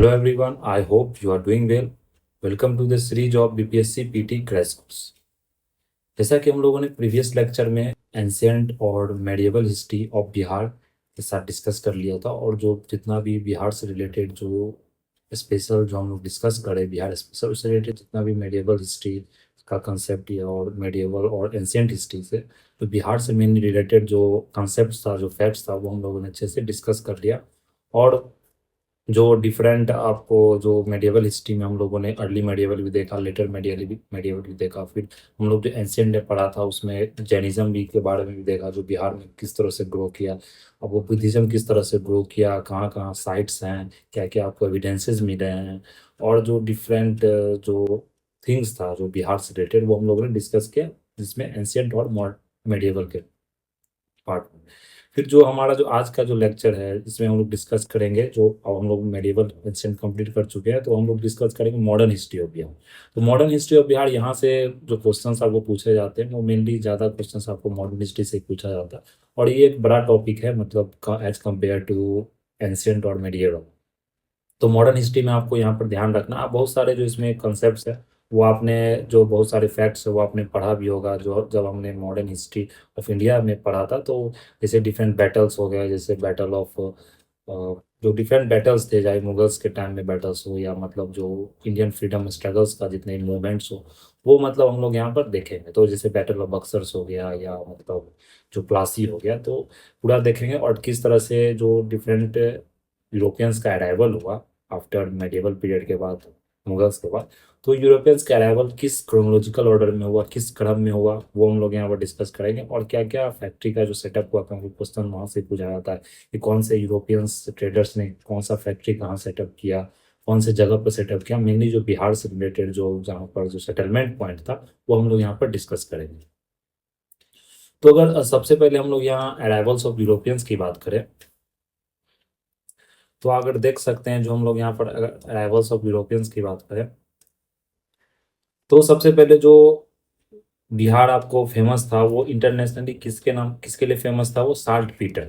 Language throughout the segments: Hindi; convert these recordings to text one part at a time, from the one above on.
Hello everyone, I hope you are doing well. Welcome to the series of BPSC PT Crash Course. जैसा कि हम लोगों ने प्रीवियस लेक्चर में एंशियंट और मेडिएवल हिस्ट्री ऑफ बिहार के साथ डिस्कस कर लिया था और जो जितना भी बिहार से रिलेटेड जो स्पेशल जो हम लोग डिस्कस करें बिहार स्पेशल उससे रिलेटेड जितना भी मेडिएवल हिस्ट्री का कंसेप्ट या और मेडिएवल और एंशियंट हिस्ट्री से तो बिहार से मेनली रिलेटेड जो कंसेप्ट था जो फैक्ट्स था वो हम लोगों ने अच्छे से डिस्कस कर लिया। और जो डिफरेंट आपको जो मेडिएवल हिस्ट्री में हम लोगों ने अर्ली मेडिएवल भी देखा, लेटर मेडिएवल मेडिएवल भी देखा, फिर हम लोग जो एंशियंट ने पढ़ा था उसमें जैनिज्म भी के बारे में भी देखा जो बिहार में किस तरह से ग्रो किया। अब वो बुद्धिज्म किस तरह से ग्रो किया, कहाँ कहाँ साइट्स हैं, क्या क्या आपको एविडेंसेस मिले हैं, और जो डिफरेंट जो थिंग्स था जो बिहार से रिलेटेड वो हम लोगों ने डिस्कस किया, जिसमें एंशियंट और मेडिएवल के पार्ट में। फिर जो हमारा जो आज का जो लेक्चर है इसमें हम लोग डिस्कस करेंगे, जो अब हम लोग मेडिएवल एंशियंट कंप्लीट कर चुके हैं तो हम लोग डिस्कस करेंगे मॉडर्न हिस्ट्री ऑफ बिहार। तो मॉडर्न हिस्ट्री ऑफ बिहार यहाँ से जो क्वेश्चंस आपको पूछे जाते हैं वो मेनली ज़्यादा क्वेश्चंस आपको मॉडर्न हिस्ट्री से पूछा जाता है, और ये एक बड़ा टॉपिक है मतलब एज कम्पेयर टू एंशियंट और मेडिएवल। तो मॉडर्न हिस्ट्री में आपको यहाँ पर ध्यान रखना, आप बहुत सारे जो इसमें कॉन्सेप्ट्स है वो आपने जो बहुत सारे फैक्ट्स है वो आपने पढ़ा भी होगा जो जब हमने मॉडर्न हिस्ट्री ऑफ इंडिया में पढ़ा था। तो जैसे डिफरेंट बैटल्स हो गए, जैसे बैटल ऑफ जो डिफरेंट बैटल्स थे, चाहे मुगल्स के टाइम में बैटल्स हो या मतलब जो इंडियन फ्रीडम स्ट्रगल्स का जितने मूवमेंट्स हो वो मतलब हम लोग यहाँ पर देखेंगे। तो जैसे बैटल ऑफ बक्सर्स हो गया या मतलब जो प्लासी हो गया, तो पूरा देखेंगे और किस तरह से जो डिफरेंट यूरोपियंस का अराइवल हुआ आफ्टर मेडिएवल पीरियड के बाद, मुगल्स के बाद। तो यूरोपियंस का अराइवल किस क्रोनोलॉजिकल ऑर्डर में हुआ, किस क्रम में हुआ, वो हम लोग यहाँ पर डिस्कस करेंगे। और क्या क्या फैक्ट्री का जो सेटअप हुआ, क्योंकि क्वेश्चन वहाँ से पूछा जाता है कि कौन से यूरोपियंस ट्रेडर्स ने कौन सा फैक्ट्री कहाँ सेटअप किया, कौन से जगह पर सेटअप किया। मेनली जो बिहार से रिलेटेड जो जहाँ पर जो सेटलमेंट पॉइंट था वो हम लोग यहाँ पर डिस्कस करेंगे। तो अगर सबसे पहले हम लोग यहाँ अराइवल्स ऑफ यूरोपियंस की बात करें तो अगर देख सकते हैं जो हम लोग यहाँ पर अराइवल्स ऑफ यूरोपियंस की बात करें तो सबसे पहले जो बिहार आपको फेमस था वो इंटरनेशनली किसके नाम किसके लिए फेमस था, वो साल्ट पीटर।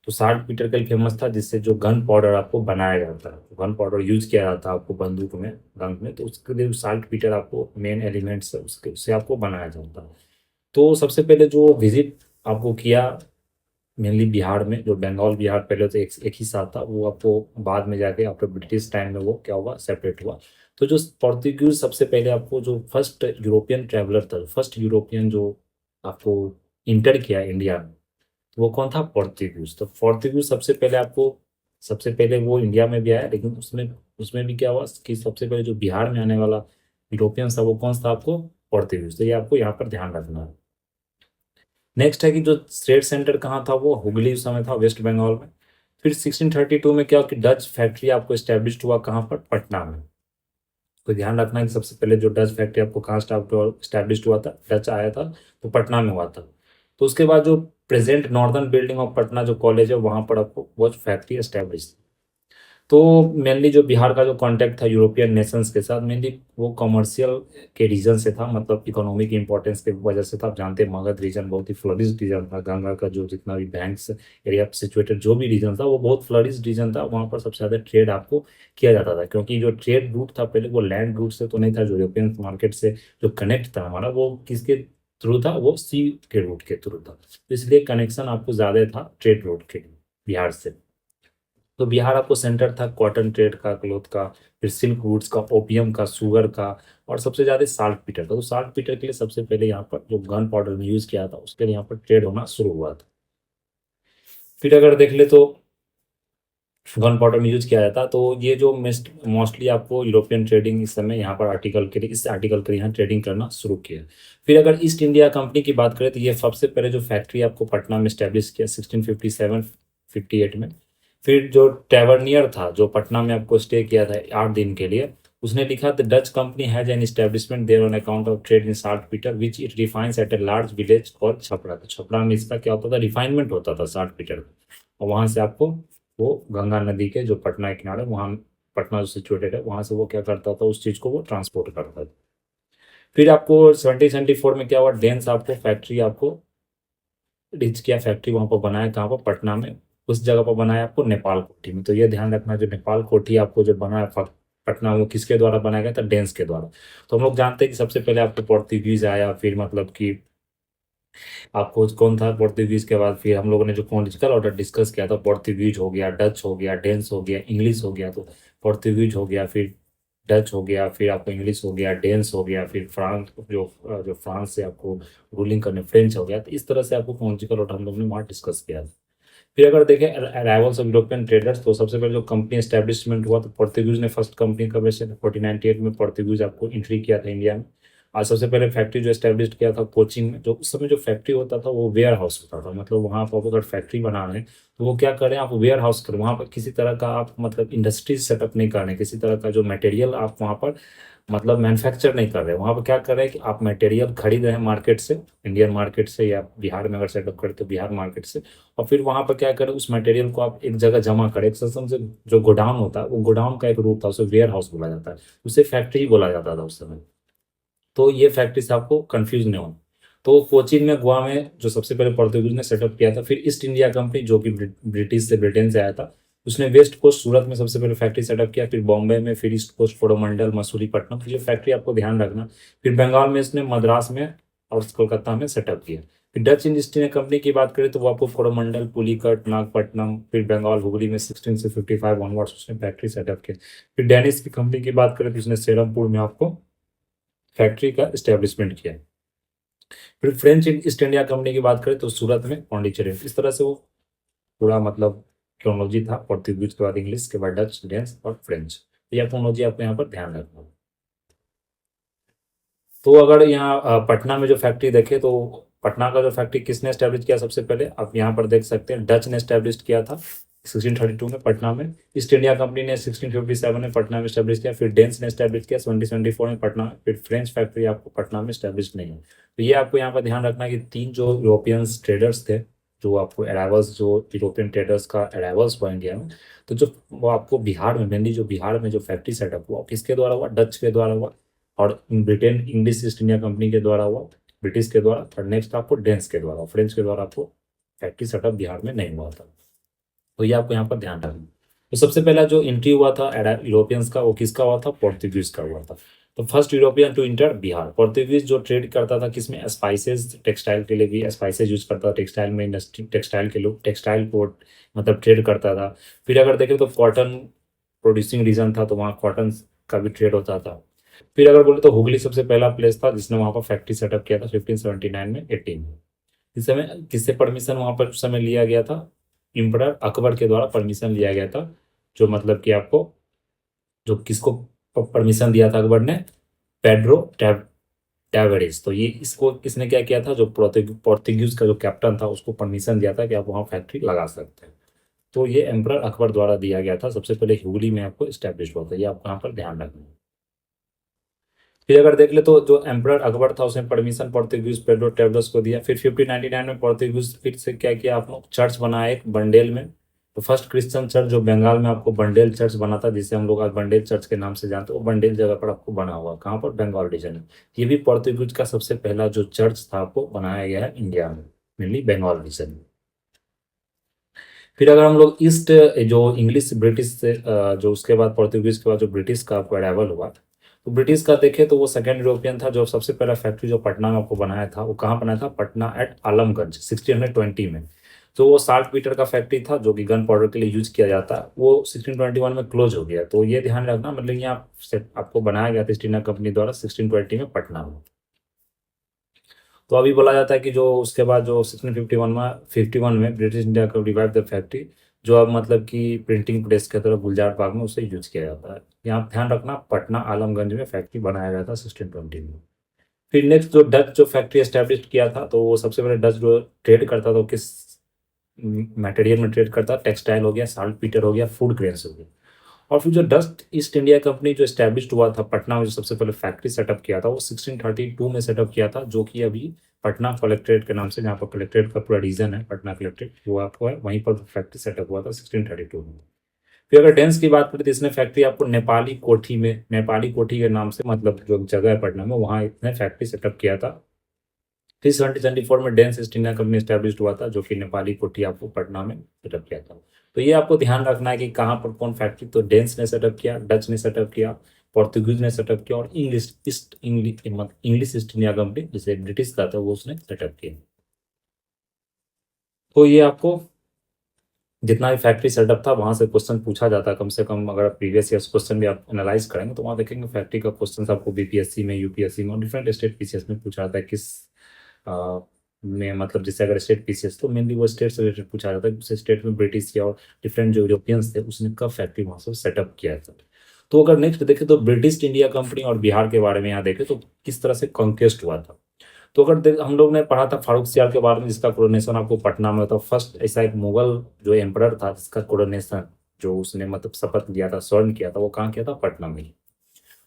तो साल्ट पीटर के लिए फेमस था, जिससे जो गन पाउडर आपको बनाया जाता है, गन पाउडर यूज किया जाता है आपको बंदूक में, गन में, तो उसके लिए साल्ट पीटर आपको मेन एलिमेंट्स है उसके उससे आपको बनाया जाता है। तो सबसे पहले जो विजिट आपको किया मेनली बिहार में, जो बंगाल बिहार पहले तो एक ही साथ था, वो आपको बाद में जाके आफ्टर ब्रिटिश टाइम में वो क्या हुआ, सेपरेट हुआ। तो जो पोर्तुगीज सबसे पहले आपको जो फर्स्ट यूरोपियन ट्रैवलर था, फर्स्ट यूरोपियन जो आपको इंटर किया इंडिया में, तो वो कौन था, पोर्तुगीज। तो पोर्तुगीज सबसे पहले वो इंडिया में भी आया, लेकिन उसमें उसमें भी क्या हुआ कि सबसे पहले जो बिहार में आने वाला यूरोपियन था वो कौन था, आपको पोर्तुगीज। तो ये आपको यहाँ पर ध्यान रखना है। नेक्स्ट है कि जो ट्रेड सेंटर कहाँ था, वो हुगली उस समय था, वेस्ट बंगाल में। फिर 1632 में क्या हुआ कि डच फैक्ट्री आपको स्टैब्लिश हुआ, कहाँ पर, पटना में। तो ध्यान रखना है कि सबसे पहले जो डच फैक्ट्री आपको कहाँ स्टैब्लिश हुआ था, डच आया था तो पटना में हुआ था। तो उसके बाद जो present northern building of Patna जो कॉलेज है वहाँ पर आपको वो फैक्ट्री स्टैब्लिश। तो मेनली जो बिहार का जो कांटेक्ट था यूरोपियन नेशंस के साथ, मेनली वो कमर्शियल के रीजन से था, मतलब इकोनॉमिक इंपॉर्टेंस के वजह से था। आप जानते हैं मगध रीजन बहुत ही फ्लरिश रीजन था, गंगा का जो जितना भी बैंक्स एरिया सिचुएटेड जो भी रीजन था वो बहुत फ्लरिश रीजन था। वहाँ पर सबसे ज़्यादा ट्रेड आपको किया जाता था, क्योंकि जो ट्रेड रूट था पहले वो लैंड रूट से तो नहीं था, जो यूरोपियन मार्केट से जो कनेक्ट था हमारा वो किसके थ्रू था, वो सी के रूट के थ्रू था। तो इसलिए कनेक्शन आपको ज़्यादा था ट्रेड रूट के लिए बिहार से। तो बिहार आपको सेंटर था कॉटन ट्रेड का, क्लोथ का, फिर सिल्क रूट्स का, ओपियम का, शुगर का, और सबसे ज्यादा साल्ट पीटर का। तो साल्ट पीटर के लिए सबसे पहले यहाँ पर जो गन पाउडर में यूज किया था उसके लिए यहाँ पर ट्रेड होना शुरू हुआ था। फिर अगर देख ले तो गन पाउडर में यूज किया जाता, तो ये जो मोस्टली आपको यूरोपियन ट्रेडिंग इस समय यहाँ पर आर्टिकल के लिए इस आर्टिकल के लिए यहाँ ट्रेडिंग करना शुरू किया। फिर अगर ईस्ट इंडिया कंपनी की बात करें तो ये सबसे पहले जो फैक्ट्री आपको पटना में स्टैब्लिश किया 1657-58 में। फिर जो टैवर्नियर था जो पटना में आपको स्टे किया था 8 दिन के लिए, उसने लिखा the Dutch company has an establishment there on account of trade in saltpetre which it refines at a large village called Chhapra. तो छपरा में इसका क्या होता था, रिफाइनमेंट होता था साल्ट पीटर का, और वहां से आपको वो गंगा नदी के जो पटना के किनारे वहाँ, पटना जो सिचुएटेड है वहाँ से वो क्या करता था, उस चीज़ को वो ट्रांसपोर्ट करता था। फिर आपको 1774 में क्या हुआ, डेंस आपको फैक्ट्री आपको रिच किया, फैक्ट्री वहाँ पर बनाया, कहाँ पर, पटना में। उस जगह पर बनाया आपको नेपाल कोठी में। तो ये ध्यान रखना, जो नेपाल कोठी आपको जो बना है पटना, वो किसके द्वारा बनाया गया था? डेंस के द्वारा। तो हम लोग जानते हैं कि सबसे पहले आपको पोर्तुगीज आया, फिर मतलब कि आपको कौन था पोर्तुगीज के बाद, फिर हम लोगों ने जो कॉन्टिनेंटल ऑर्डर डिस्कस किया था, पोर्तुगीज हो गया, डच हो गया, डेंस हो गया, इंग्लिश हो गया। तो पोर्तुगीज हो गया, फिर डच हो गया, फिर आपको इंग्लिश हो गया, डेंस हो गया, फिर फ्रांस, जो फ्रांस से आपको रूलिंग करने फ्रेंच हो गया। तो इस तरह से आपको कॉन्टिनेंटल ऑर्डर हम लोग ने वहाँ डिस्कस किया था। फिर अगर देखें अराइवल्स ऑफ यूरोपियन ट्रेडर्स, तो सबसे पहले जो कंपनी एस्टेब्लिशमेंट हुआ, तो पोर्तुगीज ने फर्स्ट कंपनी का वैसे 1498 में पोर्तुगीज आपको एंट्री किया था इंडिया में। और सबसे पहले फैक्ट्री जो एस्टेब्लिश किया था कोचिन में। जो उस समय जो फैक्ट्री होता था वो वेयर हाउस होता था, मतलब वहाँ पर आप अगर फैक्ट्री बना रहे हैं तो वो क्या करें, आप वेयर हाउस करें। वहाँ पर किसी तरह का आप मतलब इंडस्ट्री सेटअप नहीं कर रहे हैं, किसी तरह का जो मटेरियल आप वहाँ पर मतलब मैन्युफैक्चर नहीं कर रहे हैं। वहाँ पर क्या कर रहे हैं कि आप मटेरियल खरीद रहे हैं मार्केट से, इंडियन मार्केट से, या बिहार में अगर सेटअप करें तो बिहार मार्केट से। और फिर वहाँ पर क्या करें, उस मटेरियल को आप एक जगह जमा करें। एक सिस्टम से जो गोडाउन होता है, वो गोडाउन का एक रूप था, उसे वेयर हाउस बोला जाता है, उसे फैक्ट्री बोला जाता था उस समय। तो ये फैक्ट्री से आपको कंफ्यूज नहीं होना। तो कोचीन में, गोवा में जो सबसे पहले पोर्तुगीज ने सेटअप किया था। फिर ईस्ट इंडिया कंपनी जो कि ब्रिटेन से आया था, उसने वेस्ट कोस्ट सूरत में सबसे पहले फैक्ट्री सेटअप किया, फिर बॉम्बे में, फिर ईस्ट कोस्ट कोरोमंडल, मसूलीपट्टनम। तो ये फैक्ट्री आपको ध्यान रखना। फिर बंगाल में इसने मद्रास में और कोलकाता में सेटअप किया। फिर डच ईस्ट इंडिया कंपनी की बात करें तो वो आपको कोरोमंडल, पुलिकट, नागपट्टनम, फिर बंगाल हुगली में 16 से 55 ऑनवर्ड्स उसने फैक्ट्री सेटअप किया। फिर डेनिश की कंपनी की बात करें तो उसने सेरमपुर में आपको फैक्ट्री का स्टैब्लिशमेंट किया। फिर फ्रेंच ईस्ट इंडिया कंपनी की बात करें तो सूरत में, पौंडीचेरी में। इस तरह से वो पूरा मतलब क्रोनोलॉजी था, पोर्तुगीज के बाद इंग्लिश के बाद डच, डेंस और फ्रेंच। यह क्रोनोलॉजी आपको यहाँ पर ध्यान रखना। तो अगर यहाँ पटना में जो फैक्ट्री देखे तो पटना का जो फैक्ट्री किसने स्टैब्लिश किया सबसे पहले, आप यहाँ पर देख सकते हैं, डच ने स्टैब्लिश किया था 1632 में पटना में। ईस्ट इंडिया कंपनी ने 1657 में पटना में स्टैब्लिश किया। फिर डेंस ने स्टैब्लिश किया 1774 में पटना में। फिर फ्रेंच फैक्ट्री आपको पटना में स्टैब्लिश नहीं है। तो ये आपको यहाँ पर ध्यान रखना कि तीन जो यूरोपियंस ट्रेडर्स थे, जो आपको अराइवल्स, जो यूरोपियन ट्रेडर्स का अराइवल्स हुआ इंडिया में, तो जो वो आपको बिहार में, मेनली जो बिहार में जो फैक्ट्री सेटअप हुआ किसके द्वारा हुआ? डच के द्वारा हुआ। और Britain English east India company के द्वारा हुआ, ब्रिटिश के द्वारा। और नेक्स्ट आपको डेंस के द्वारा, फ्रेंच के द्वारा आपको फैक्ट्री सेटअप बिहार में नहीं हुआ था। तो ये आपको यहाँ पर ध्यान रखना। तो सबसे पहला जो एंट्री हुआ था यूरोपियंस का, वो किसका हुआ था? पोर्तुगीज का हुआ था। तो first European to enter Bihar. Portuguese जो ट्रेड करता था किसमें? स्पाइसेस, टेक्सटाइल के लिए भी स्पाइसेस यूज करता था, टेक्सटाइल में इंडस्ट्री, टेक्सटाइल के लोग टेक्सटाइल पोर्ट मतलब ट्रेड करता था। फिर अगर देखें तो कॉटन प्रोड्यूसिंग रीजन था, तो वहाँ कॉटन का भी ट्रेड होता था। फिर अगर बोले तो हुगली सबसे पहला प्लेस था जिसने वहाँ पर फैक्ट्री सेटअप किया था 1579 में, 18 में। इस समय किससे परमिशन वहाँ पर उस समय लिया गया था? इम्परर अकबर के द्वारा परमिशन लिया गया था। जो मतलब कि आपको, जो किसको परमिशन दिया था अकबर ने? पेड्रो टैवेरेस। तो ये इसको किसने क्या किया था? जो पोर्तुगीज का जो कैप्टन था उसको परमिशन दिया था कि आप वहाँ फैक्ट्री लगा सकते हैं। तो ये एम्परर अकबर द्वारा दिया गया था। सबसे पहले हुगली में आपको स्टैब्लिश हुआ था। ये आपको यहाँ पर ध्यान रखना है। फिर अगर देख ले तो जो एम्परर अकबर था उसने परमिशन पोर्तुगीज पेड्रो टेबरस को दिया। फिर 1599 में पोर्तुगीज फिर से क्या किया, आप लोग चर्च बनाया एक बंडेल में। तो फर्स्ट क्रिश्चियन चर्च जो बंगाल में आपको बंडेल चर्च बना था, जिसे हम लोग आज बंडेल चर्च के नाम से जानते हैं, वो बंडेल जगह पर आपको बना हुआ। कहाँ पर? बंगाल रीजन में। ये भी पोर्तुगीज का सबसे पहला जो चर्च था आपको बनाया गया है इंडिया में, मेनली बंगाल रीजन में। फिर अगर हम लोग ईस्ट, जो इंग्लिश ब्रिटिश से जो उसके बाद पोर्तुगीज के बाद जो ब्रिटिश का आपको अराइवल हुआ, तो ब्रिटिश का देखें तो वो सेकेंड यूरोपियन था। जो सबसे पहला फैक्ट्री जो पटना में आपको बनाया था, वो कहाँ बनाया था? पटना एट आलमगंज 1620 में। तो वो 60 मीटर का फैक्ट्री था जो कि गन पाउडर के लिए यूज किया जाता है, वो 1621 में क्लोज हो गया। तो ये ध्यान रखना, मतलब यहाँ आपको बनाया गया था ईस्ट इंडिया कंपनी द्वारा 1620 में पटना में। तो अभी बोला जाता है कि जो उसके बाद जो 1651 में ब्रिटिश इंडिया को रिवाइव द फैक्ट्री, जो अब मतलब कि प्रिंटिंग प्रेस के तरफ गुलजार बाग में उसे यूज किया जाता है। यहाँ ध्यान रखना, पटना आलमगंज में फैक्ट्री बनाया गया था 1620 में। फिर नेक्स्ट जो डच जो फैक्ट्री एस्टेब्लिश किया था, तो वो सबसे पहले डच जो ट्रेड करता था, वो किस मटेरियल में ट्रेड करता? टेक्सटाइल हो गया, साल्ट पीटर हो गया, फूड ग्रेन्स हो गया। और फिर जो डस्ट ईस्ट इंडिया कंपनी जो स्टैब्लिश हुआ था पटना में, जो सबसे पहले फैक्ट्री सेटअप किया था, वो 1632 में सेटअप किया था, जो कि अभी पटना कलेक्ट्रेट के नाम से, जहाँ पर कलेक्ट्रेट का पूरा रीजन है पटना कलेक्ट्रेट, वो आपको है, वहीं पर फैक्ट्री सेटअप हुआ था 1632 में। फिर अगर डेंस की बात करें तो इसने फैक्ट्री आपको नेपाली कोठी में, नेपाली कोठी के नाम से मतलब जो जगह है पटना में, वहाँ इसने फैक्ट्री सेटअप किया था फिर 1774 में dense east India company establish हुआ था, जो कि नेपाली कोठी आपको पटना में सेटअप किया था। तो ये आपको ध्यान रखना है कि कहाँ पर कौन फैक्ट्री, तो डेंस ने सेटअप किया, डच ने सेटअप किया, पोर्तुगीज ने सेटअप किया, और इंग्लिश ईस्ट इंडिया कंपनी जिसे ब्रिटिश का था वो उसने सेटअप किया। तो ये आपको जितना भी फैक्ट्री सेटअप था वहां से क्वेश्चन पूछा जाता है, कम से कम अगर प्रीवियस ईयर क्वेश्चन भी आप एनालाइज करेंगे तो वहां देखेंगे फैक्ट्री का क्वेश्चन आपको बीपीएससी में, यूपीएससी में और डिफरेंट स्टेट पीसीएस में पूछा जाता है। किस में मतलब जैसे अगर स्टेट पीसीएस तो मेनली वो स्टेट से रिलेटेड पूछा जाता है, उस स्टेट में ब्रिटिश या और डिफरेंट जो यूरोपियंस थे उसने कब फैक्ट्री वहां से सेटअप किया था। तो अगर नेक्स्ट देखें तो ब्रिटिश इंडिया कंपनी और बिहार के बारे में यहाँ देखें तो किस तरह से कॉन्क्वेस्ट हुआ था। तो अगर हम लोग ने पढ़ा था फारूक सियार के बारे में, जिसका कोरोनेशन आपको पटना में होता। फर्स्ट ऐसा एक मुगल जो एम्परर था जिसका कोरोनेशन, जो उसने मतलब शपथ लिया था, स्वर्ण किया था, वो कहाँ किया था, पटना में।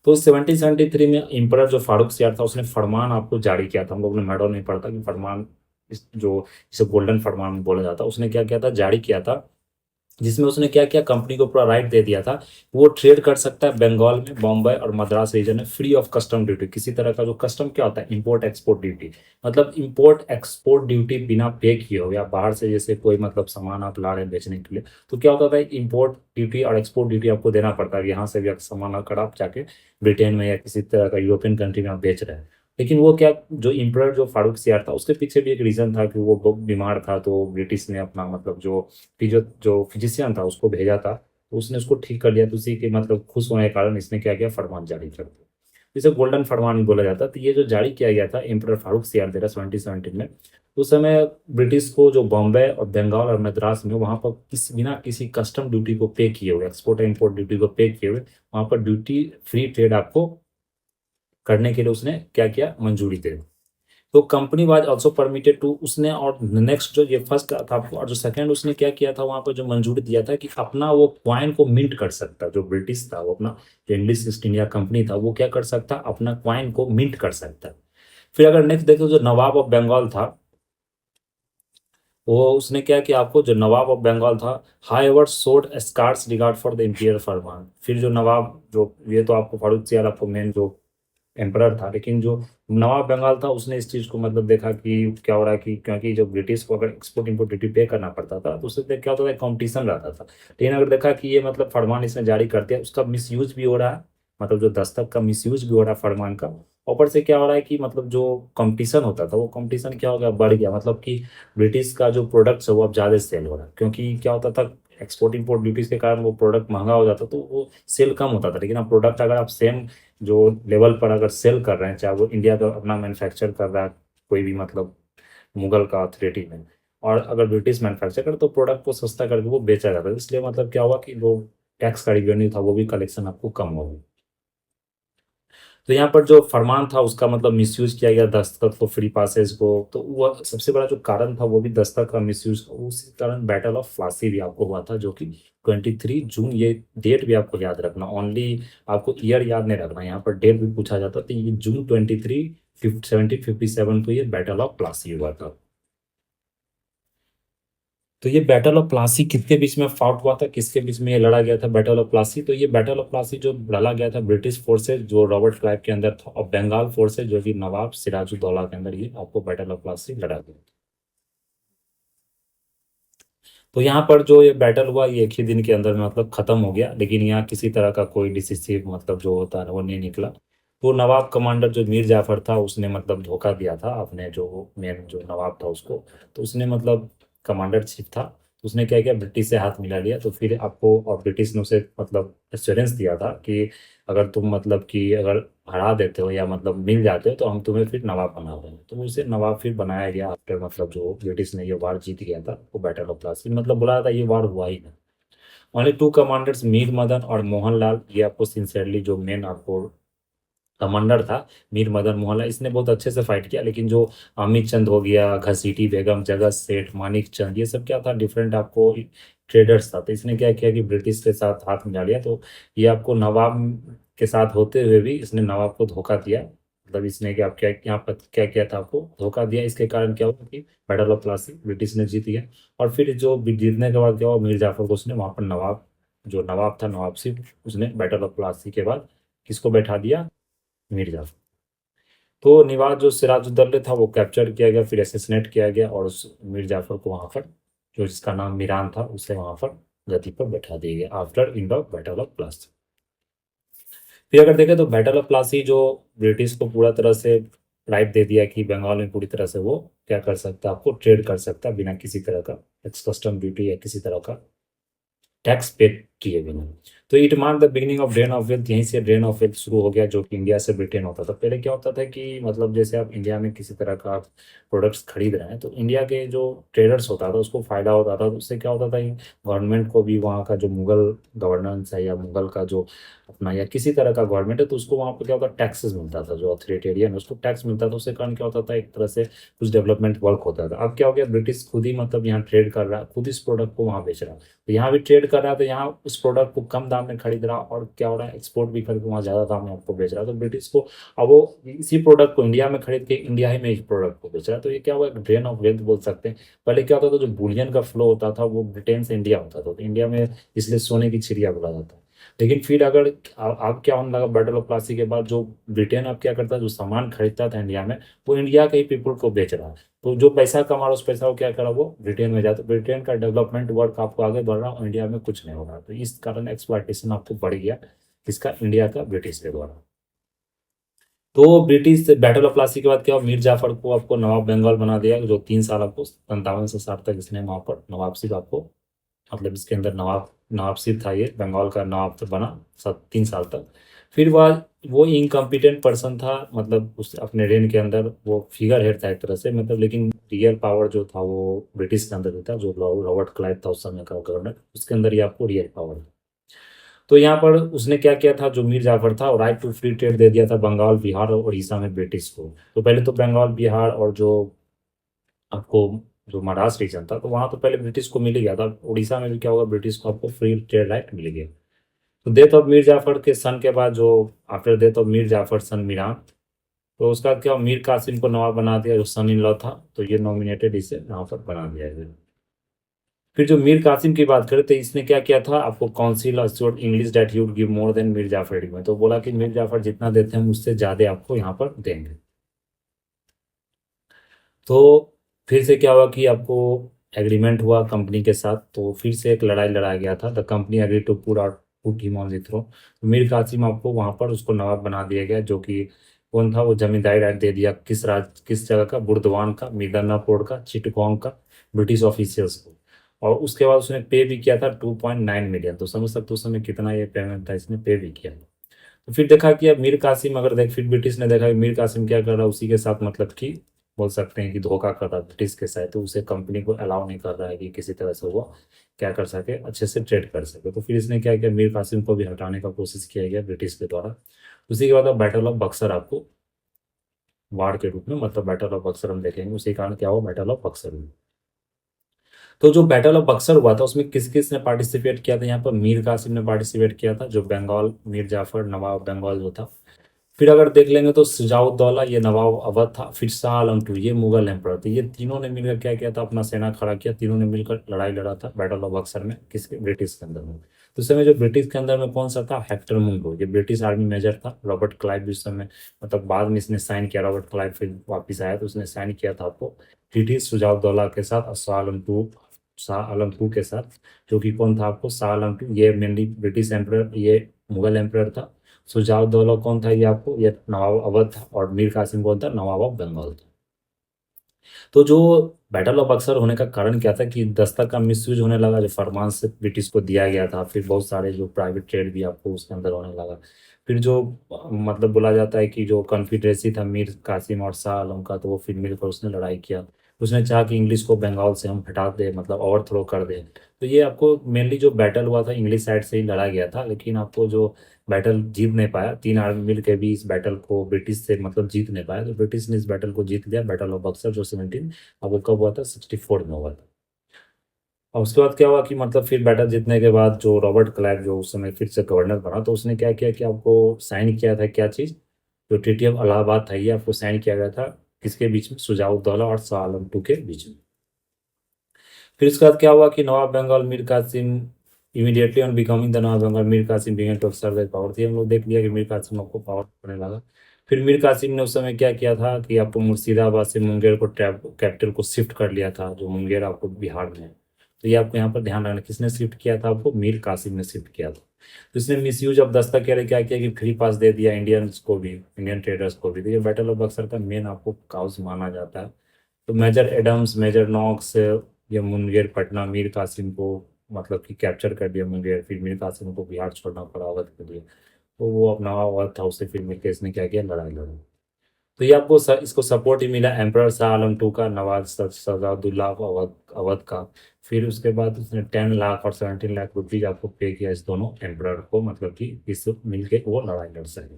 तो 1773 में एम्परर जो फारूक सियार था उसने फरमान आपको जारी किया था। हम लोग ने मेडल में पढ़ा था कि फरमान जो इसे गोल्डन फरमान बोला जाता, उसने क्या किया था, जारी किया था, जिसमें उसने क्या किया, कंपनी को पूरा राइट दे दिया था, वो ट्रेड कर सकता है बंगाल में, बॉम्बे और मद्रास रीजन में फ्री ऑफ कस्टम ड्यूटी। किसी तरह का जो कस्टम क्या होता है, इंपोर्ट एक्सपोर्ट ड्यूटी, मतलब इंपोर्ट एक्सपोर्ट ड्यूटी बिना पे किए हो, या बाहर से जैसे कोई मतलब सामान आप ला रहे हैं बेचने के लिए, तो क्या होता था, इंपोर्ट ड्यूटी और एक्सपोर्ट ड्यूटी आपको देना पड़ता है। यहाँ से भी सामान अगर आप जाके ब्रिटेन में या किसी तरह का यूरोपियन कंट्री में आप बेच रहे हैं। लेकिन वो क्या, जो इम्परर जो फारूक सियार था उसके पीछे भी एक रीजन था कि वो बहुत बीमार था, तो ब्रिटिश ने अपना मतलब जो फिजिशियन था उसको भेजा था, तो उसने उसको ठीक कर लिया। तो उसी के मतलब खुश होने के कारण इसने क्या किया, फरमान जारी कर दिया, इसे गोल्डन फरमान भी बोला जाता है। तो ये जो जारी किया गया था एम्परर फारूक सियार द्वारा 1717 में, उस समय ब्रिटिश को जो बॉम्बे और बंगाल और मद्रास में वहां पर बिना किसी कस्टम ड्यूटी को पे किए हुए, एक्सपोर्ट एंड इम्पोर्ट ड्यूटी को पे किए हुए, वहां पर ड्यूटी फ्री ट्रेड आपको करने के लिए उसने क्या किया, मंजूरी दे दी। तो company was also permitted to, उसने और नेक्स्ट जो ये फर्स्ट था आपको, और जो सेकंड उसने क्या किया था वहां पर जो मंजूरी दिया था कि अपना वो क्वाइन को मिंट कर सकता, जो ब्रिटिश था वो अपना, जो इंग्लिश ईस्ट इंडिया कंपनी था वो क्या कर सकता, अपना क्वाइन को मिंट कर सकता। फिर अगर नेक्स्ट देखो जो नवाब ऑफ बंगाल था, वो उसने क्या किया, आपको जो नवाब ऑफ बंगाल था, however showed scarce regard for the imperial फरमान। फिर जो नवाब, जो ये तो आपको फारूक सियार आपको मेन जो एम्परर था, लेकिन जो नवाब बंगाल था उसने इस चीज़ को मतलब देखा कि क्या हो रहा है, कि क्योंकि जो ब्रिटिश को अगर एक्सपोर्ट इंपोर्ट ड्यूटी पे करना पड़ता था तो उससे क्या होता था, कंपटीशन रहता था। लेकिन अगर देखा कि ये मतलब फरमान इसने जारी कर दिया, उसका मिसयूज भी हो रहा है, मतलब जो दस्तखत का मिसयूज भी हो रहा है फरमान का। ऊपर से क्या हो रहा है कि मतलब जो कंपटीशन होता था वो कंपटीशन क्या हो गया, बढ़ गया, मतलब कि ब्रिटिश का जो प्रोडक्ट्स है वो अब ज़्यादा सेल हो रहा है, क्योंकि क्या होता था, एक्सपोर्ट इंपोर्ट ड्यूटीज के कारण वो प्रोडक्ट महंगा हो जाता तो वो सेल कम होता था। लेकिन अब प्रोडक्ट अगर आप सेम जो लेवल पर अगर सेल कर रहे हैं, चाहे वो इंडिया का अपना मैन्युफैक्चर कर रहा है कोई भी मतलब मुगल का अथॉरिटी में, और अगर ब्रिटिश मैन्युफैक्चर कर, तो प्रोडक्ट को सस्ता करके वो बेचा जाता है। इसलिए मतलब क्या हुआ कि जो टैक्स का रेवेन्यू था वो भी कलेक्शन आपको कम हो गया। तो यहाँ पर जो फरमान था उसका मतलब मिसयूज किया गया, दस्तखत को, फ्री पासेज को, तो वो सबसे बड़ा जो कारण था वो भी दस्तखत का मिसयूज, उसी कारण बैटल ऑफ प्लासी भी आपको हुआ था, जो कि 23 जून, ये डेट भी आपको याद रखना, ओनली आपको ईयर याद नहीं रखना, यहाँ पर डेट भी पूछा जाता। तो ये जून 23 1757 को ये बैटल ऑफ प्लासी हुआ था। तो ये बैटल ऑफ प्लासी किसके बीच में फाउट हुआ था, किसके बीच में ये लड़ा गया था बैटल ऑफ प्लासी, तो ये बैटल ऑफ प्लासी जो लड़ा गया था ब्रिटिश फोर्सेज जो रॉबर्ट क्लाइव के अंदर था, और बंगाल फोर्सेज जो कि नवाब सिराजुद्दौला के अंदर, ये आपको बैटल ऑफ प्लासी लड़ा गया। तो यहाँ पर जो ये बैटल हुआ ये एक ही दिन के अंदर में मतलब खत्म हो गया, लेकिन यहाँ किसी तरह का कोई डिसिसिव मतलब जो होता है वो नहीं निकला। तो नवाब कमांडर जो मीर जाफर था उसने मतलब धोखा दिया था अपने जो मेन जो नवाब था उसको, तो उसने मतलब कमांडर चीफ था, तो उसने क्या किया, ब्रिटिश से हाथ मिला लिया। तो फिर आपको, और ब्रिटिश ने उसे मतलब एश्योरेंस दिया था कि अगर तुम मतलब कि अगर हरा देते हो या मतलब मिल जाते हो तो हम तुम्हें फिर नवाब बना देंगे। तो उसे नवाब फिर बनाया गया आफ्टर मतलब जो ब्रिटिश ने ये वार जीत गया था, वो बैटल ऑफ प्लासी, मतलब बुलाया था, ये वार हुआ ही नहीं। Only two commanders, Mir Madan और मोहनलाल, ये आपको सिंसियरली जो मेन आपको कमांडर था, मीर मदन मोहनलाल, इसने बहुत अच्छे से फाइट किया। लेकिन जो अमित चंद हो गया, घसीटी बेगम, जगत सेठ, मानिक चंद, ये सब क्या था, डिफरेंट आपको ट्रेडर्स था। तो इसने क्या किया कि ब्रिटिश के साथ हाथ मिला लिया। तो ये आपको नवाब के साथ होते हुए भी इसने नवाब को धोखा दिया, मतलब इसने क्या क्या यहाँ पर क्या किया था, आपको धोखा दिया। इसके कारण क्या हुआ कि बैटल ऑफ प्लासी ब्रिटिश ने जीत गया। और फिर जो जीतने के बाद क्या हुआ, मीर जाफर को उसने वहां पर नवाब, जो नवाब था नवाब सिंह, उसने बैटल ऑफ प्लासी के बाद किसको बैठा दिया, मीर जाफर। तो निवाज जो सिराजुद्दौला था वो कैप्चर किया गया, फिर असैसिनेट किया गया और उस मीर जाफर को वहाँ पर, जो जिसका नाम मीरान था, उसे वहाँ पर गद्दी पर बैठा दिया गया after end of battle of Plassey. फिर अगर देखें तो बैटल ऑफ प्लासी जो ब्रिटिश को पूरा तरह से राइट दे दिया कि बंगाल में पूरी तरह से वो क्या कर सकता है, आपको ट्रेड कर सकता है बिना किसी तरह का कस्टम ड्यूटी या किसी तरह का टैक्स पे किए बिना। तो it mark the beginning of drain of wealth, यहीं से ड्रेन ऑफ वेल्थ शुरू हो गया, जो कि इंडिया से ब्रिटेन होता था। पहले क्या होता था कि मतलब जैसे आप इंडिया में किसी तरह का प्रोडक्ट्स खरीद रहे हैं तो इंडिया के जो ट्रेडर्स होता था उसको फायदा होता था, तो उससे क्या होता था कि गवर्नमेंट को भी वहाँ का जो मुगल गवर्नेंस है या मुगल का जो अपना या किसी तरह का गवर्नमेंट है तो उसको वहाँ पर क्या होता टैक्सेस मिलता था, जो अथॉरिटेरियन उसको टैक्स मिलता था, उसके कारण क्या होता था एक तरह से कुछ डेवलपमेंट वर्क होता था। अब क्या हो गया, ब्रिटिश खुद ही मतलब यहाँ ट्रेड कर रहा है, खुद इस प्रोडक्ट को वहाँ बेच रहा है, तो यहाँ भी ट्रेड कर रहा है, तो यहाँ उस प्रोडक्ट को कम दाम में खरीद रहा और क्या हो रहा है, एक्सपोर्ट भी करके वहाँ ज़्यादा दाम में आपको बेच रहा है। तो ब्रिटिश को अब वो इसी प्रोडक्ट को इंडिया में खरीद के इंडिया ही में इस प्रोडक्ट को बेच रहा है, तो ये क्या हुआ, एक ड्रेन ऑफ वेल्थ बोल सकते हैं। पहले क्या होता था, जो बुलियन का फ्लो होता था वो ब्रिटेन से इंडिया होता था, तो इंडिया में इसलिए सोने की चिड़िया बोला जाता है। लेकिन फिर अगर अब क्या होने लगा, बैटल ऑफ प्लासी के बाद जो ब्रिटेन अब क्या करता है, जो सामान खरीदता था इंडिया में वो इंडिया के ही पीपल को बेच रहा है, तो जो पैसा कमा रहा है उस पैसा को क्या करा, वो ब्रिटेन में जाता, ब्रिटेन का डेवलपमेंट वर्क आपको आगे बढ़ रहा और इंडिया में कुछ नहीं हो रहा, तो इस कारण एक्सप्लॉयटेशन आपको बढ़ गया किसका, इंडिया का, ब्रिटिश के द्वारा। तो ब्रिटिश बैटल ऑफ प्लासी के बाद क्या हुआ, मीर जाफर को आपको नवाब बंगाल बना दिया, जो 3 साल आपको 57 से 60 तक इसने वहाँ पर नवाबसिप आपको, मतलब इसके अंदर नवाबसिप था, ये बंगाल का नवाब तो बना 3 साल तक। फिर वह वो इनकम्पिटेंट पर्सन था, मतलब उस अपने रेन के अंदर वो फिगर हेड था एक तरह से, मतलब लेकिन रियल पावर जो था वो ब्रिटिश के अंदर ही था, जो रॉबर्ट क्लाइव था उस समय का गवर्नर, उसके अंदर ही आपको रियल पावर। तो यहाँ पर उसने क्या किया था, जो मीर जाफर था, राइट टू फ्री ट्रेड दे दिया था बंगाल, बिहार और उड़ीसा में ब्रिटिश को। तो पहले तो बंगाल, बिहार और जो आपको जो महाराष्ट्र रीजन था, तो वहाँ तो पहले ब्रिटिश को मिल ही गया था, उड़ीसा में भी क्या होगा, ब्रिटिश को आपको फ्री ट्रेड राइट मिल गया। तो डेथ ऑफ मीर जाफर के सन के बाद, जो after death of Mir Jafar son Miran, तो उसका क्या, मीर कासिम को नवाब बना दिया, जो सन इन लॉ था, तो ये नॉमिनेटेड इसे यहाँ पर बना दिया गया। फिर जो मीर कासिम की बात करें तो इसने क्या किया था, आपको council assured English that he would give more than Mir Jafar में, तो बोला कि मीर जाफर जितना देते हैं उससे ज़्यादा आपको यहाँ पर देंगे। तो फिर से क्या हुआ कि आपको एग्रीमेंट हुआ कंपनी के साथ, तो फिर से एक लड़ाई लड़ा गया था, the company agree to put him on the throne. तो मीर कासिम आपको वहाँ पर उसको नवाब बना दिया गया, जो कि कौन था, वो जमींदारी राइट दे दिया, किस जगह का, बुर्दवान का, मिदनापुर का, चिटगोंग का, ब्रिटिश ऑफिशियल्स को। और उसके बाद उसने पे भी किया था 2.9 मिलियन, तो समझ सकते हो उस समय कितना ये पेमेंट था, इसने पे भी किया। तो फिर देखा कि अब मीर कासिम अगर देख, फिर ब्रिटिश ने देखा कि मीर कासिम क्या कर रहा है, उसी के साथ मतलब कि बोल सकते हैं कि धोखा कर रहा है ब्रिटिश के साथ, तो उसे कंपनी को अलाउ नहीं कर रहा है कि किसी तरह से वो क्या कर सके, अच्छे से ट्रेड कर सके। तो फिर इसने क्या किया, मीर कासिम को भी हटाने का कोशिश किया गया ब्रिटिश के द्वारा। उसी के बाद अब बैटल ऑफ बक्सर आपको वार के रूप में, मतलब बैटल ऑफ बक्सर हम देखेंगे, उसी कारण क्या हुआ, बैटल ऑफ बक्सर हुई। तो जो बैटल ऑफ बक्सर हुआ था उसमें किस किस ने पार्टिसिपेट किया था, यहाँ पर मीर कासिम ने पार्टिसिपेट किया था, जो बंगाल मीर जाफर नवाब बंगाल जो था। फिर अगर देख लेंगे तो शुजाउद्दौला ये नवाब अवध था, फिर शाह आलम टू ये मुगल एम्पर थे, ये तीनों ने मिलकर क्या किया था, अपना सेना खड़ा किया, तीनों ने मिलकर लड़ाई लड़ा था बैटल ऑफ बक्सर में, किसके, ब्रिटिश के अंदर में। तो उस समय जो ब्रिटिश के अंदर में कौन सा था, हेक्टर मुंगो, ये ब्रिटिश आर्मी मेजर था। रॉबर्ट क्लाइव भी उस समय, मतलब बाद में इसने साइन किया, रॉबर्ट क्लाइव फिर वापिस आया तो उसने साइन किया था आपको ट्रीटी शुजाउद्दौला के साथ और शाह आलम टू के साथ, जो कि कौन था आपको, शाह आलम टू ये मेनली ब्रिटिश एम्पर, ये मुगल एम्पर था। शुजाउद्दौला कौन था, ये आपको, ये नवाब अवध था, और मीर कासिम कौन था, नवाब ऑफ बंगाल था। तो जो बैटल ऑफ बक्सर होने का कारण क्या था कि दस्तक का मिसयूज होने लगा, जो फरमान से ब्रिटिश को दिया गया था, फिर बहुत सारे जो प्राइवेट ट्रेड भी आपको उसके अंदर होने लगा। फिर जो मतलब बोला जाता है कि जो कॉन्फिडरेसी था मीर कासिम और शाह आलम का, तो वो फिर मिलकर उसने लड़ाई किया, उसने चाहा कि इंग्लिश को बंगाल से हम हटा दें, मतलब ओवरथ्रो कर दें। तो ये आपको मेनली जो बैटल हुआ था इंग्लिश साइड से ही लड़ा गया था, लेकिन आपको जो बैटल जीत नहीं पाया, 3 आर्मी मिल के भी इस बैटल को ब्रिटिश से मतलब जीत नहीं पाया, तो ब्रिटिश ने इस बैटल को जीत लिया, बैटल ऑफ बक्सर, जो 17, अब वो कब हुआ था, 64 में हुआ था। और उसके बाद क्या हुआ कि मतलब फिर बैटल जीतने के बाद जो रॉबर्ट क्लाइव जो उस समय फिर से गवर्नर बना, तो उसने क्या किया कि आपको साइन किया था, क्या चीज़, जो ट्रीटी ऑफ इलाहाबाद था, ये आपको साइन किया गया था किसके बीच में, शुजाउद्दौला और शाह आलम टू के बीच में। फिर उसके बाद क्या हुआ कि nawab Bengal Mir Qasim, immediately on becoming the nawab Bengal Mir Qasim began to exercise power, थी हम लोग देख लिया कि मीर कासिम आपको पावर करने लगा। फिर मीर कासिम ने उस समय क्या किया था कि आपको मुर्शिदाबाद से मुंगेर को कैपिटल को शिफ्ट कर लिया था, जो मुंगेर आपको बिहार में है। तो ये आपको यहाँ पर ध्यान रखना, किसने शिफ्ट किया था आपको, मीर कासिम ने शिफ्ट किया था। तो इसने मिस यूज ऑफ दस्ता कह रहे क्या किया कि फ्री पास दे दिया इंडियंस को भी, इंडियन ट्रेडर्स को भी। तो ये बैटल ऑफ बक्सर का मेन आपको काउज माना जाता है। तो मेजर एडम्स, मेजर नॉक्स, ये मुंगेर पटना, मीर कासिम को मतलब कि कैप्चर कर दिया मुंगेर, फिर मीर कासिम को बिहार छोड़ना पड़ा अवध के लिए। तो वो अपना अवध था, उससे फिर मिलकर इसने क्या किया, लड़ाई लड़ी। तो ये आपको इसको सपोर्ट ही मिला एम्परर शाह आलम टू का, नवाज सजाउद्दौला अवध अवध का। फिर उसके बाद उसने 10 लाख और 17 लाख रुपीज आपको पे किया इस दोनों एम्परर को, मतलब कि इस मिलके वो लड़ाई लड़ सके।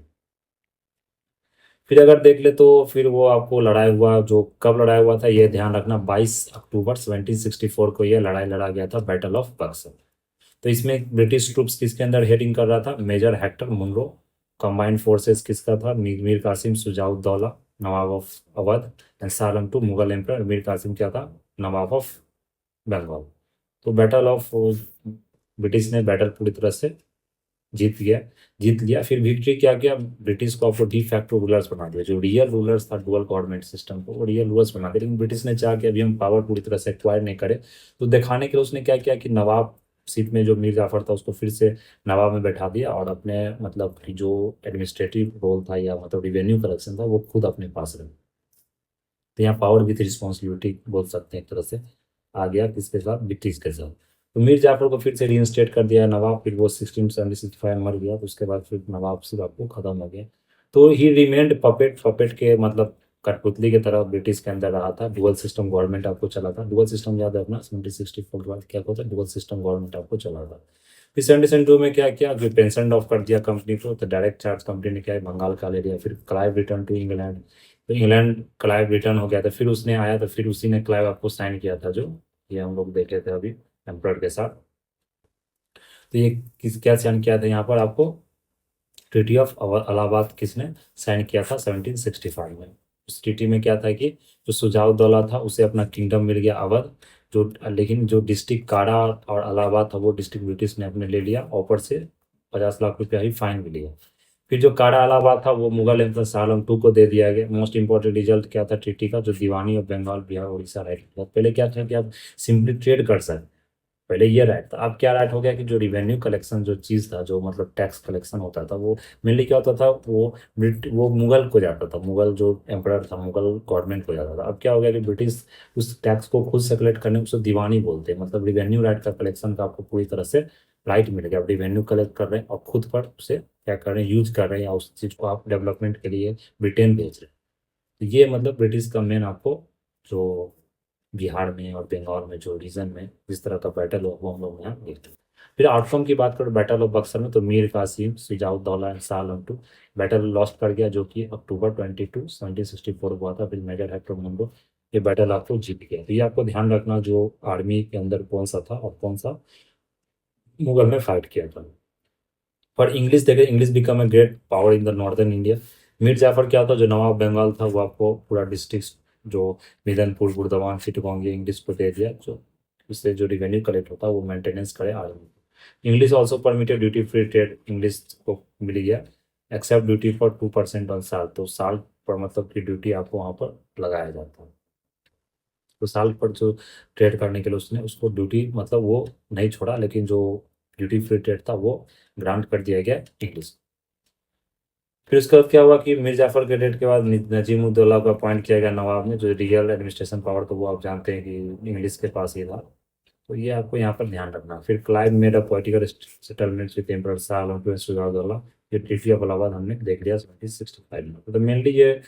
फिर अगर देख ले तो फिर वो आपको लड़ाई हुआ, जो कब लड़ाई हुआ था ये ध्यान रखना, 22 अक्टूबर 1764 को ये लड़ाई लड़ा गया था, बैटल ऑफ बक्सर। तो इसमें ब्रिटिश ट्रूप्स किसके अंदर हेडिंग कर रहा था, major Hector Munro. Combined forces किसका था, Mir Qasim Shujauddaula nawab of Awadh, and Shah Alam to Mughal emperor. Mir Qasim क्या था, नवाब ऑफ बंगाल। तो बैटल ऑफ ब्रिटिश ने बैटल पूरी तरह से जीत गया, जीत लिया। फिर विक्ट्री क्या किया, ब्रिटिश को आपको डी फैक्टो रूलर्स बना दिया, जो रियल रूलर्स था डुअल गवर्नमेंट सिस्टम को, वो रियल रूलर्स बना दिया। लेकिन ब्रिटिश ने चाहा कि अभी हम पावर पूरी तरह से एक्वायर नहीं करें, तो दिखाने के लिए उसने क्या किया कि नवाब सीट में जो मीर जाफर था उसको फिर से नवाब में बैठा दिया, और अपने मतलब कि जो एडमिनिस्ट्रेटिव रोल था या मतलब रिवेन्यू कलेक्शन था वो खुद अपने पास रखा। तो यहाँ पावर विथ रिस्पॉन्सिबिलिटी बोल सकते हैं एक तरह से, आ गया किसके साथ, ब्रिटिश के साथ। तो मीर जाफर को फिर से रीइंस्टेट कर दिया नवाब, फिर वो 1675 मर गया, तो उसके बाद फिर नवाब सिर्फ आपको खत्म हो गया। तो ही रिमेंड पपेट, पपेट के मतलब कठपुतली की तरह ब्रिटिश के अंदर रहा था। डुअल सिस्टम गवर्नमेंट आपको चला था, डुअल सिस्टम याद रखना, 1764 के बाद क्या होता है, डुअल सिस्टम गवर्नमेंट आपको चला था। फिर 1772 में क्या किया, जो पेंशन ऑफ कर दिया कंपनी को, तो डायरेक्ट चार्ज कंपनी ने क्या है, बंगाल का ले लिया। फिर क्लाइव रिटर्न टू इंग्लैंड, तो इंग्लैंड क्लाइव रिटर्न हो गया था, फिर उसने आया तो फिर उसी ने क्लाइव आपको साइन किया था, जो ये हम लोग देखे थे अभी एम्परर के साथ। तो ये किस क्या साइन किया था यहाँ पर आपको, ट्रीटी ऑफ इलाहाबाद किसने साइन किया था 1765 में। उस ट्रीटी में क्या था कि जो सुजाउद्दौला था उसे अपना किंगडम मिल गया अवध, जो लेकिन जो डिस्ट्रिक्ट कारा और इलाहाबाद था वो डिस्ट्रिक्ट ब्रिटिश ने अपने ले लिया, ऊपर से 50 लाख रुपया ही फाइन भी लिया। फिर जो कारा इलाहाबाद था वो मुगल एम्पर शाह आलम टू को दे दिया गया। मोस्ट इंपॉर्टेंट रिजल्ट क्या था ट्रीटी का, जो दीवानी ऑफ बंगाल बिहार उड़ीसा राइट था। पहले क्या था कि आप सिंपली ट्रेड कर सकते, पहले ये राइट था। अब क्या राइट हो गया कि जो रिवेन्यू कलेक्शन जो चीज़ था, जो मतलब टैक्स कलेक्शन होता था, वो मेनली क्या होता था, वो मुगल को जाता था, मुगल जो एम्परर था मुगल गवर्नमेंट को जाता था। अब क्या हो गया कि ब्रिटिश उस टैक्स को खुद से कलेक्ट करने को दीवानी बोलते हैं, मतलब रिवेन्यू राइट का कलेक्शन का आपको पूरी तरह से राइट मिल गया। अब रिवेन्यू कलेक्ट कर रहे हैं और खुद पर उसे क्या कर रहे हैं, यूज कर रहे हैं, या उस चीज़ को आप डेवलपमेंट के लिए ब्रिटेन भेज रहे हैं। तो ये मतलब ब्रिटिश का मेन आपको जो बिहार में और बंगाल में जो रीजन में जिस तरह का बैटल हुआ वो हम लोग यहाँ देखते हैं। फिर आउटकम की बात करें बैटल ऑफ बक्सर में, तो Mir Qasim Shujauddaula and Shah Alam two battle lost कर गया, जो कि अक्टूबर 22 1764 हुआ था। फिर मेजर हेक्टर मुंडो ये बैटल आपको जीत गया। तो ये आपको ध्यान रखना, जो आर्मी के अंदर कौन सा था और कौन सा मुगल में फाइट किया था। पर इंग्लिश देखे, English become a great power in the northern India. Mir Jafar क्या था, जो नवाब बंगाल था, वो आपको पूरा डिस्ट्रिक्ट जो मिदनपुर बुर्दवान चिटगोंग ये इंग्लिश को दे दिया, जो उससे जो रिवेन्यू कलेक्ट होता है वो मेंटेनेंस करे army. English also permitted duty free trade, English को मिल गया, एक्सेप्ट ड्यूटी फॉर 2% ऑन साल। तो साल पर मतलब की ड्यूटी आपको वहाँ पर लगाया जाता है। तो साल पर जो ट्रेड करने के लिए उसने उसको ड्यूटी मतलब वो नहीं छोड़ा, लेकिन जो ड्यूटी फ्री ट्रेड था वो ग्रांट कर दिया गया इंग्लिश। फिर उसके बाद क्या हुआ कि मीर जाफर के डेथ के बाद नजीम उद्दौला को अपॉइंट किया गया नवाब ने, जो रियल एडमिनिस्ट्रेशन पावर तो वो आप जानते हैं कि इंग्लिश के पास ही था। तो ये आपको यहाँ पर ध्यान रखना। फिर Clive made a political settlement with emperor Shah Alam two Shujauddaula, ये ट्रीटी ऑफ इलाहाबाद हमने देख लिया 1765 में। तो मेनली ये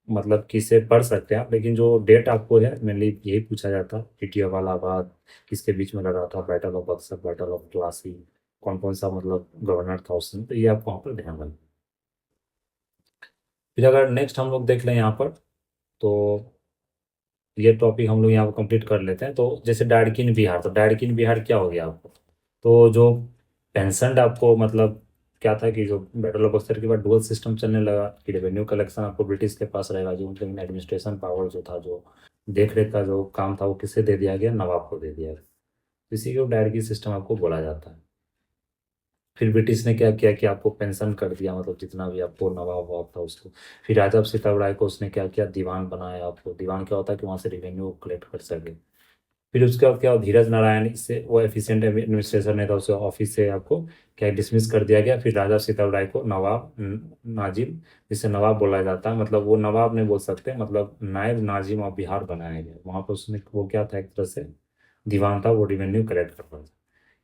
मतलब किसे पढ़ सकते हैं आप, लेकिन जो डेट आपको है मेनली यही पूछा जाता है, ट्रीटी ऑफ इलाहाबाद किसके बीच में लड़ा था, battle of Buxar, battle of Plassey, कौन कौन सा मतलब गवर्नर था उसमें, तो ये आपको वहाँ पर ध्यान रखना। फिर अगर नेक्स्ट हम लोग देख लें यहाँ पर, तो ये टॉपिक हम लोग यहाँ पर कंप्लीट कर लेते हैं। तो जैसे डायरकिन बिहार, तो डायरकिन बिहार क्या हो गया आपको, तो जो पेंशन आपको मतलब क्या था कि जो बैटल ऑफ बक्सर के बाद डुअल सिस्टम चलने लगा कि रेवेन्यू कलेक्शन आपको ब्रिटिश के पास रहेगा, जो मतलब एडमिनिस्ट्रेशन पावर जो था, जो देख रेख का जो काम था वो किसे दे दिया गया, नवाब को दे दिया गया। इसी को डायरकी सिस्टम आपको बोला जाता है। फिर ब्रिटिश ने क्या किया कि आपको पेंशन कर दिया, मतलब जितना भी आपको नवाब ववाब था उसको। फिर राजा सीताराम राय को उसने क्या किया, दीवान बनाया आपको। दीवान क्या होता है कि वहाँ से रेवेन्यू कलेक्ट कर सके। फिर उसके बाद क्या हुआ, धीरज नारायण, इससे वो एफिशिएंट एडमिनिस्ट्रेशन नहीं था, उसे ऑफिस से आपको क्या डिसमिस कर दिया गया। फिर राजा सीताराम राय को नवाब नाजिम, जिसे नवाब बोला जाता है, मतलब वो नवाब नहीं बोल सकते, मतलब नायब नाजिम ऑफ बिहार बनाया गया। वहाँ पर उसने वो क्या था, एक तरह से दीवान था, वो रेवेन्यू कलेक्ट करता था।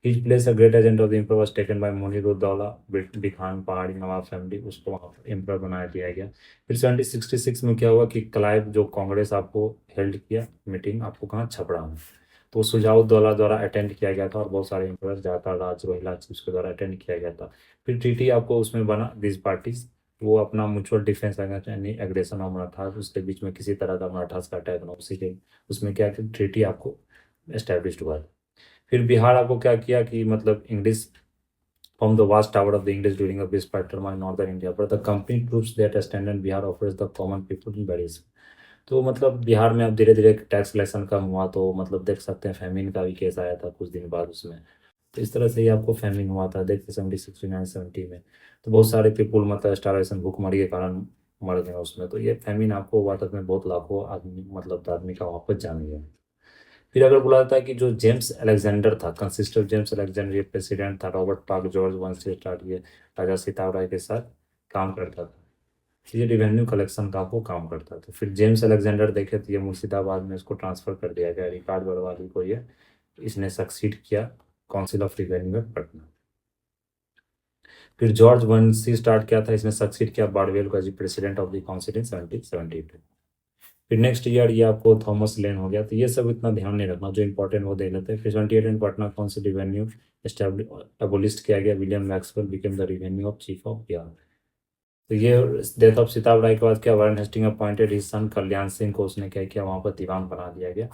Each place a great agent of the emperor was taken by मुनीरुद्दौला बिखान पहाड़ी नवाब फैमिली, उसको वहाँ पर एम्पर बना दिया गया। फिर 1766 में क्या हुआ कि क्लाइव जो कांग्रेस आपको हेल्ड किया मीटिंग आपको कहाँ, छपरा में। तो सुजाउद्दौला द्वारा अटेंड किया गया था, और बहुत सारे एम्पर जाता राज रोहिला उसके द्वारा अटेंड किया गया था। फिर ट्रीटी आपको उसमें बना, दिस पार्टीज वो अपना mutual defence against any aggression of Marathas, उसके बीच में किसी तरह का मराठास का अटैक ना, उसी के उसमें क्या ट्रीटी आपको एस्टेब्लिश हुआ था। फिर बिहार आपको क्या किया कि मतलब English from the vast tower of the English during a peace pattern in northern India, but the company troops that stand Bihar offers the common people in various। तो मतलब बिहार में अब धीरे धीरे टैक्स कलेक्शन कम हुआ, तो मतलब देख सकते हैं फैमिन का भी केस आया था कुछ दिन बाद उसमें। तो इस तरह से ही आपको फैमिन हुआ था, देखते 1769-70 में। तो बहुत सारे पीपुल मतलब स्टारवेशन भूखमरी के कारण मर गए उसमें। तो ये फैमिन आपको हुआ था, में बहुत लाखों आदमी मतलब आदमी का वापस जान गया। फिर अगर बोला जाता है कि जो जेम्स अलेक्जेंडर था, कंसिस्टर जेम्स अलेक्जेंडर, ये प्रेसिडेंट था, रॉबर्ट पार्क जॉर्ज वंश से स्टार्ट, ये राजा सीताराम राय के साथ काम करता था। ये रेवेन्यू कलेक्शन का वो काम करता था। फिर जेम्स अलेक्जेंडर देखे तो ये मुर्शिदाबाद में इसको ट्रांसफर कर दिया गया, रिकार्ड बरवाली को ये इसने सक्सीड किया काउंसिल ऑफ रेवेन्यू में पटना। फिर जॉर्ज वंशी स्टार्ट किया था, इसने सक्सीड किया बारवेल को as president of the council in 1772। फिर नेक्स्ट ईयर ये आपको थॉमस लेन हो गया। तो ये सब इतना ध्यान नहीं रखना, जो इंपॉर्टेंट वो दे लेते हैं। फिर 28 में पटना काउंसिल रेवेन्यू एबोलिस्ट किया गया, William Maxwell became the revenue of chief of Bihar. तो ये डेथ ऑफ सीताराम राय के बाद क्या, वारन Hasting appointed his son Kalyan Singh को, उसने क्या किया, वहाँ पर दीवान बना दिया गया।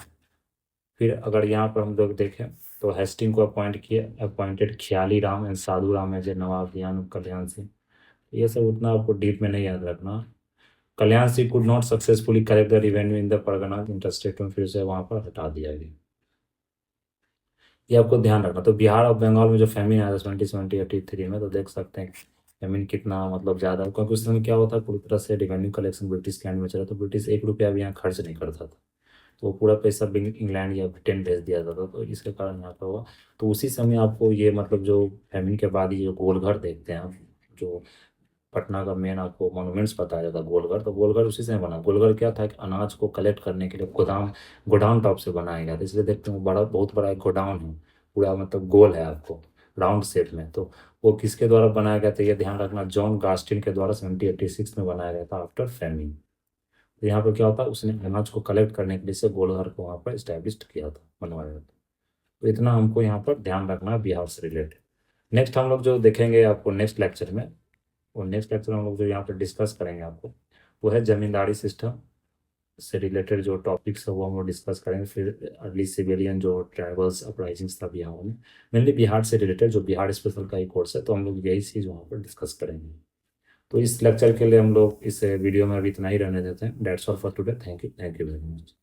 फिर अगर यहाँ पर हम लोग देखें तो हेस्टिंग को appointed Khayali Ram and Sadhu Ram as a nawab diwan Kalyan Singh. ये सब उतना आपको डीप में नहीं याद रखना। Kalyan Singh could not successfully collect the revenue in the pargana interstate में, फिर से वहाँ पर हटा दिया गया। ये आपको ध्यान रखना। तो बिहार और बंगाल में जो फैमिन आया था 1783 में, तो देख सकते हैं फैमिन कितना मतलब ज़्यादा, क्योंकि उस समय क्या होता पूरी तरह से रेवेन्यू कलेक्शन ब्रिटिश के हैंड में चला। तो ब्रिटिश 1 रुपया भी यहाँ खर्च नहीं करता था, तो वो पूरा पैसा इंग्लैंड या ब्रिटेन भेज दिया जाता था। तो इसके कारण यहाँ पर हुआ। तो उसी समय आपको ये मतलब जो फैमिन के बाद ये जो गोलघर देखते हैं आप, जो पटना का मेन आपको मॉन्यूमेंट्स बताया जाता है गोलघर, तो गोलघर उसी से बना। गोलघर क्या था कि अनाज को कलेक्ट करने के लिए गोदाम, गोडाउन टॉप से बनाया गया था, इसलिए देखते हैं बड़ा बहुत बड़ा एक गोडाउन है, पूरा मतलब गोल है आपको राउंड शेप में। तो वो किसके द्वारा बनाया गया था, ये ध्यान रखना, जॉन गास्टिन के द्वारा 1786 में बनाया गया था आफ्टर फैमिन। तो यहाँ पर क्या होता है, उसने अनाज को कलेक्ट करने के लिए से गोलघर को वहाँ पर इस्टेब्लिश किया था, बनवाया था। तो इतना हमको यहाँ पर ध्यान रखना है बिहार से रिलेटेड। नेक्स्ट हम लोग जो देखेंगे आपको नेक्स्ट लेक्चर में, और नेक्स्ट लेक्चर हम लोग जो यहाँ पर डिस्कस करेंगे आपको, वो है जमींदारी सिस्टम से रिलेटेड जो टॉपिक्स है वो हम लोग डिस्कस करेंगे। फिर अर्ली सिविलियन जो ट्राइबल्स अपराइजिंग्स था बिहार में, मेनली बिहार से रिलेटेड, जो बिहार स्पेशल का ही कोर्स है, तो हम लोग यही चीज़ वहाँ पर डिस्कस करेंगे। तो इस लेक्चर के लिए हम लोग इस वीडियो में अभी इतना ही रहने देते हैं। That's all for today. Thank you very much.